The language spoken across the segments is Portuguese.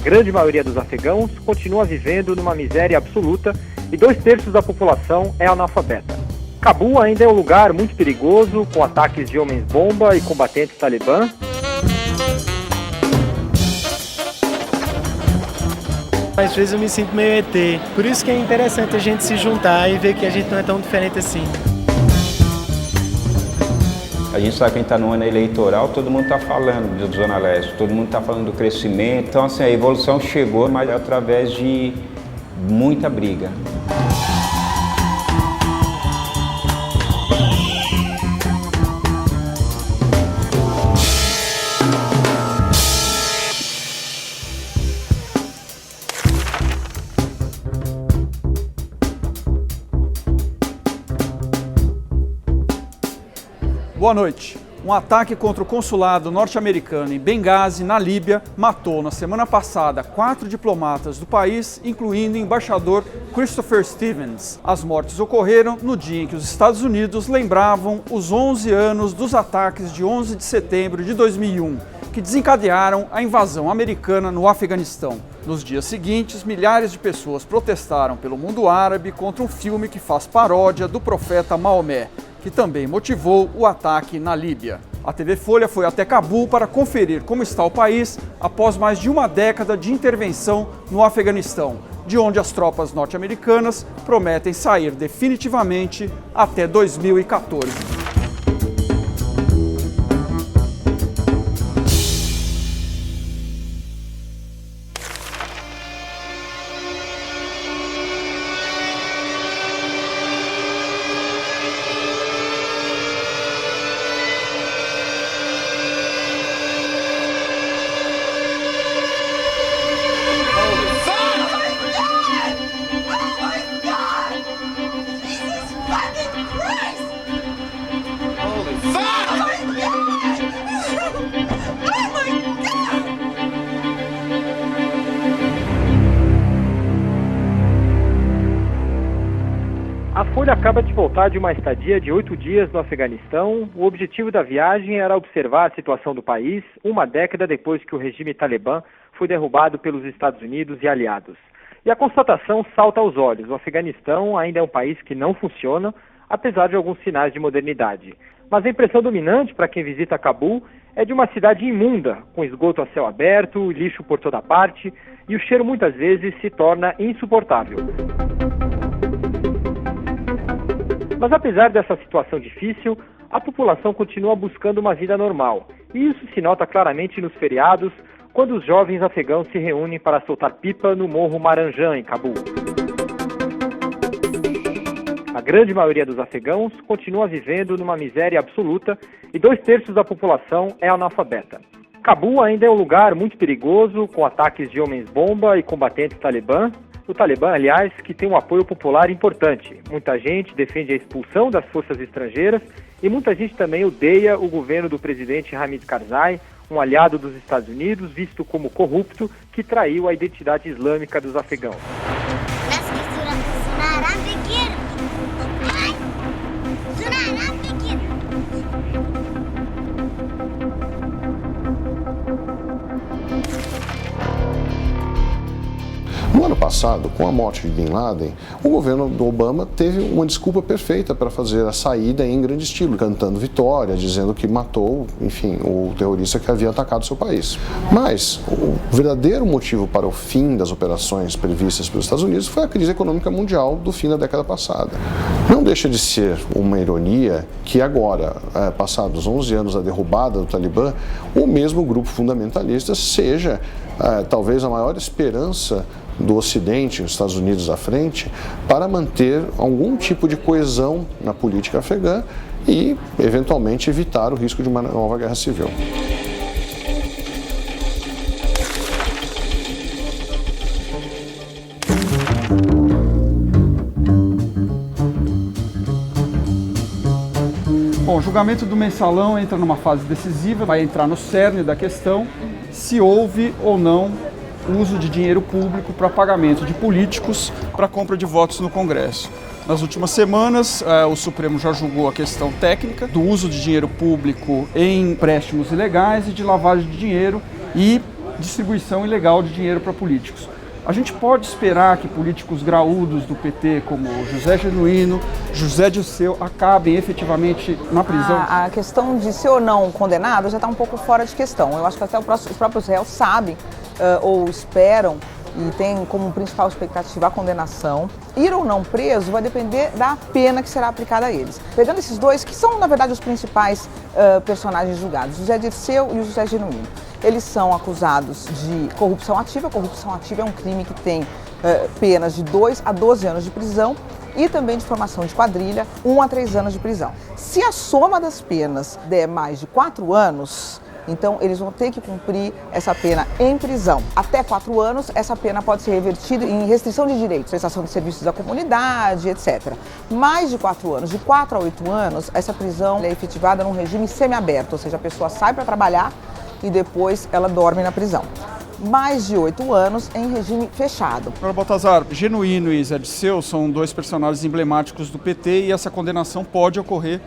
grande maioria dos afegãos continua vivendo numa miséria absoluta e 2/3 da população é analfabeta. Cabul ainda é um lugar muito perigoso, com ataques de homens-bomba e combatentes talibã. Às vezes eu me sinto meio ET, por isso que é interessante a gente se juntar e ver que a gente não é tão diferente assim. A gente sabe que a gente está no ano eleitoral, todo mundo está falando da Zona Leste, todo mundo está falando do crescimento. Então, assim, a evolução chegou, mas através de muita briga. Boa noite. Um ataque contra o consulado norte-americano em Benghazi, na Líbia, matou na semana passada 4 diplomatas do país, incluindo o embaixador Christopher Stevens. As mortes ocorreram no dia em que os Estados Unidos lembravam os 11 anos dos ataques de 11 de setembro de 2001, que desencadearam a invasão americana no Afeganistão. Nos dias seguintes, milhares de pessoas protestaram pelo mundo árabe contra um filme que faz paródia do profeta Maomé, que também motivou o ataque na Líbia. A TV Folha foi até Cabul para conferir como está o país após mais de uma década de intervenção no Afeganistão, de onde as tropas norte-americanas prometem sair definitivamente até 2014. A Folha acaba de voltar de uma estadia de 8 dias no Afeganistão. O objetivo da viagem era observar a situação do país, uma década depois que o regime talibã foi derrubado pelos Estados Unidos e aliados. E a constatação salta aos olhos: o Afeganistão ainda é um país que não funciona, apesar de alguns sinais de modernidade. Mas a impressão dominante para quem visita Cabul é de uma cidade imunda, com esgoto a céu aberto, lixo por toda parte, e o cheiro muitas vezes se torna insuportável. Mas apesar dessa situação difícil, a população continua buscando uma vida normal. E isso se nota claramente nos feriados, quando os jovens afegãos se reúnem para soltar pipa no Morro Maranjã, em Cabul. A grande maioria dos afegãos continua vivendo numa miséria absoluta e 2/3 da população é analfabeta. Cabul ainda é um lugar muito perigoso, com ataques de homens-bomba e combatentes talibã. O Talibã, aliás, que tem um apoio popular importante. Muita gente defende a expulsão das forças estrangeiras e muita gente também odeia o governo do presidente Hamid Karzai, um aliado dos Estados Unidos, visto como corrupto, que traiu a identidade islâmica dos afegãos. No ano passado, com a morte de Bin Laden, o governo do Obama teve uma desculpa perfeita para fazer a saída em grande estilo, cantando vitória, dizendo que matou, enfim, o terrorista que havia atacado seu país. Mas o verdadeiro motivo para o fim das operações previstas pelos Estados Unidos foi a crise econômica mundial do fim da década passada. Não deixa de ser uma ironia que agora, passados 11 anos da derrubada do Talibã, o mesmo grupo fundamentalista seja talvez a maior esperança do Ocidente, os Estados Unidos à frente, para manter algum tipo de coesão na política afegã e, eventualmente, evitar o risco de uma nova guerra civil. Bom, o julgamento do mensalão entra numa fase decisiva, vai entrar no cerne da questão, se houve ou não uso de dinheiro público para pagamento de políticos para compra de votos no Congresso. Nas últimas semanas, o Supremo já julgou a questão técnica do uso de dinheiro público em empréstimos ilegais e de lavagem de dinheiro e distribuição ilegal de dinheiro para políticos. A gente pode esperar que políticos graúdos do PT, como José Genuíno, José Dirceu, acabem efetivamente na prisão? A questão de ser ou não condenado já está um pouco fora de questão. Eu acho que até os próprios réus sabem ou esperam e tem como principal expectativa a condenação. Ir ou não preso vai depender da pena que será aplicada a eles. Pegando esses dois, que são, na verdade, os principais personagens julgados, José Dirceu e o José Genuíno. Eles são acusados de corrupção ativa. Corrupção ativa é um crime que tem penas de 2 a 12 anos de prisão e também de formação de quadrilha, 1 a 3 anos de prisão. Se a soma das penas der mais de 4 anos, então eles vão ter que cumprir essa pena em prisão. Até 4 anos, essa pena pode ser revertida em restrição de direitos, prestação de serviços à comunidade, etc. Mais de 4 anos, de 4 a 8 anos, essa prisão é efetivada num regime semiaberto, ou seja, a pessoa sai para trabalhar e depois ela dorme na prisão. Mais de 8 anos em regime fechado. Senhor Baltazar, Genuíno e Zé Dirceu são dois personagens emblemáticos do PT e essa condenação pode ocorrer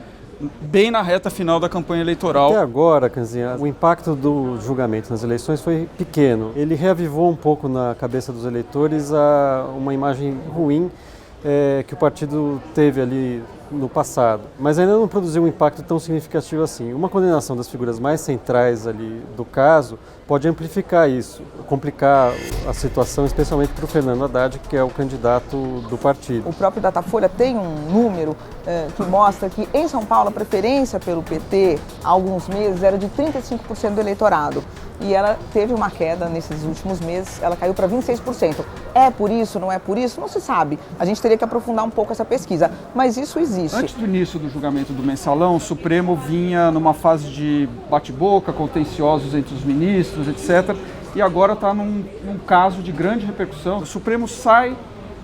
bem na reta final da campanha eleitoral. Até agora, Canzinha, o impacto do julgamento nas eleições foi pequeno. Ele reavivou um pouco na cabeça dos eleitores uma imagem ruim que o partido teve ali no passado, mas ainda não produziu um impacto tão significativo assim. Uma condenação das figuras mais centrais ali do caso pode amplificar isso, complicar a situação, especialmente para o Fernando Haddad, que é o candidato do partido. O próprio Datafolha tem um número que mostra que em São Paulo a preferência pelo PT há alguns meses era de 35% do eleitorado. E ela teve uma queda nesses últimos meses, ela caiu para 26%. É por isso, não é por isso? Não se sabe. A gente teria que aprofundar um pouco essa pesquisa, mas isso existe. Antes do início do julgamento do Mensalão, o Supremo vinha numa fase de bate-boca, contenciosos entre os ministros, etc. E agora está num caso de grande repercussão. O Supremo sai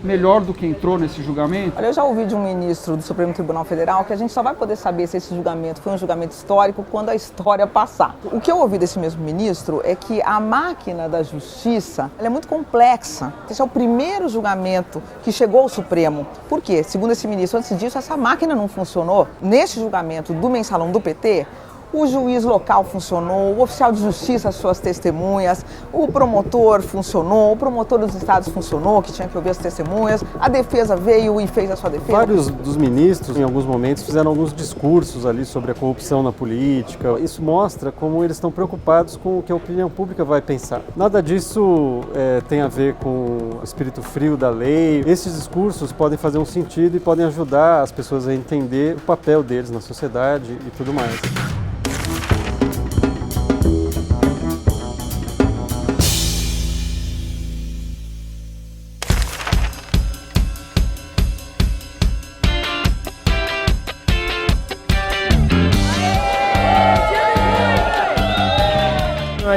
melhor do que entrou nesse julgamento? Olha, eu já ouvi de um ministro do Supremo Tribunal Federal que a gente só vai poder saber se esse julgamento foi um julgamento histórico quando a história passar. O que eu ouvi desse mesmo ministro é que a máquina da justiça ela é muito complexa. Esse é o primeiro julgamento que chegou ao Supremo. Por quê? Segundo esse ministro, antes disso, essa máquina não funcionou. Neste julgamento do Mensalão do PT, o juiz local funcionou, o oficial de justiça, as suas testemunhas, o promotor funcionou, o promotor dos estados funcionou, que tinha que ouvir as testemunhas, a defesa veio e fez a sua defesa. Vários dos ministros, em alguns momentos, fizeram alguns discursos ali sobre a corrupção na política. Isso mostra como eles estão preocupados com o que a opinião pública vai pensar. Nada disso tem a ver com o espírito frio da lei. Esses discursos podem fazer um sentido e podem ajudar as pessoas a entender o papel deles na sociedade e tudo mais.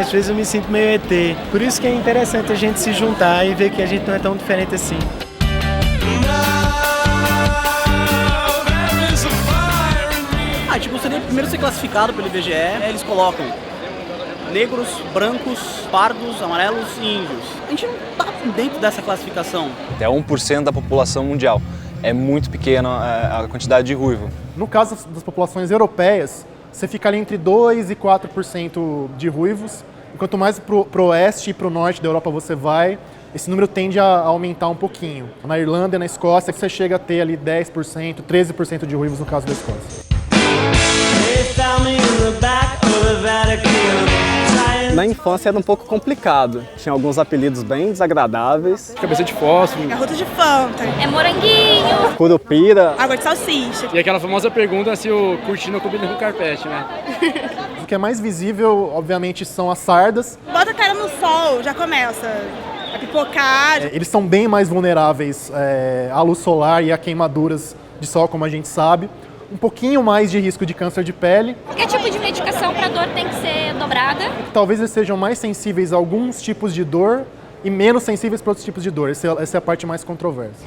Às vezes eu me sinto meio ET. Por isso que é interessante a gente se juntar e ver que a gente não é tão diferente assim. A gente gostaria primeiro de ser classificado pelo IBGE. Eles colocam negros, brancos, pardos, amarelos e índios. A gente não está dentro dessa classificação. Até 1% da população mundial. É muito pequena a quantidade de ruivo. No caso das populações europeias, você fica ali entre 2% e 4% de ruivos. Quanto mais pro oeste e pro norte da Europa você vai, esse número tende a aumentar um pouquinho. Na Irlanda e na Escócia, você chega a ter ali 10%, 13% de ruivos no caso da Escócia. Na infância era um pouco complicado. Tinha alguns apelidos bem desagradáveis. Cabeça de fósforo. Garota de Fanta. É moranguinho. Curupira. Água de salsicha. E aquela famosa pergunta se o cortina combina com o carpete, né? O que é mais visível, obviamente, são as sardas. Bota a cara no sol, já começa a pipocar. Eles são bem mais vulneráveis à luz solar e a queimaduras de sol, como a gente sabe. Um pouquinho mais de risco de câncer de pele. Que tipo de medicação para dor tem que ser dobrada? Talvez eles sejam mais sensíveis a alguns tipos de dor e menos sensíveis para outros tipos de dor. Essa é a parte mais controversa.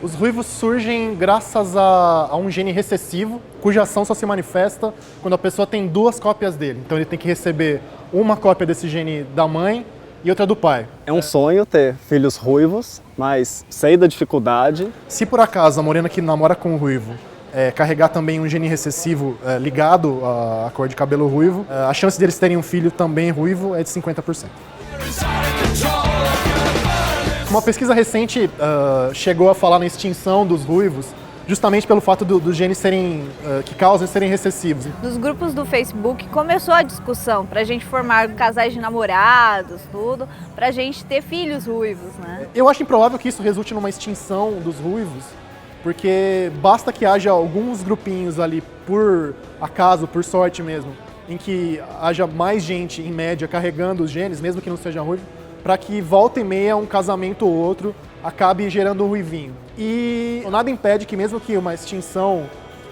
Os ruivos surgem graças a um gene recessivo, cuja ação só se manifesta quando a pessoa tem 2 cópias dele. Então ele tem que receber uma cópia desse gene da mãe e outra do pai. É um sonho ter filhos ruivos, mas sei da dificuldade. Se por acaso a morena que namora com o ruivo carregar também um gene recessivo ligado à cor de cabelo ruivo, a chance deles terem um filho também ruivo é de 50%. Uma pesquisa recente chegou a falar na extinção dos ruivos, justamente pelo fato dos genes que causam serem recessivos. Nos grupos do Facebook começou a discussão para a gente formar casais de namorados, tudo, para a gente ter filhos ruivos, né? Eu acho improvável que isso resulte numa extinção dos ruivos, porque basta que haja alguns grupinhos ali, por acaso, por sorte mesmo, em que haja mais gente, em média, carregando os genes, mesmo que não seja ruivo, para que volta e meia um casamento ou outro acabe gerando um ruivinho. E nada impede que, mesmo que uma extinção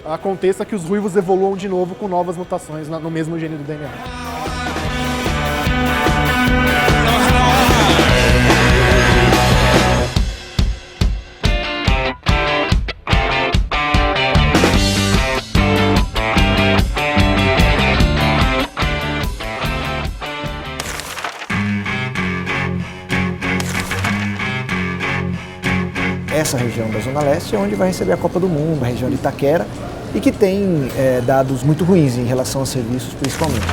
aconteça, que os ruivos evoluam de novo com novas mutações no mesmo gene do DNA. Essa região da Zona Leste é onde vai receber a Copa do Mundo, a região de Itaquera, e que tem dados muito ruins em relação a serviços, principalmente.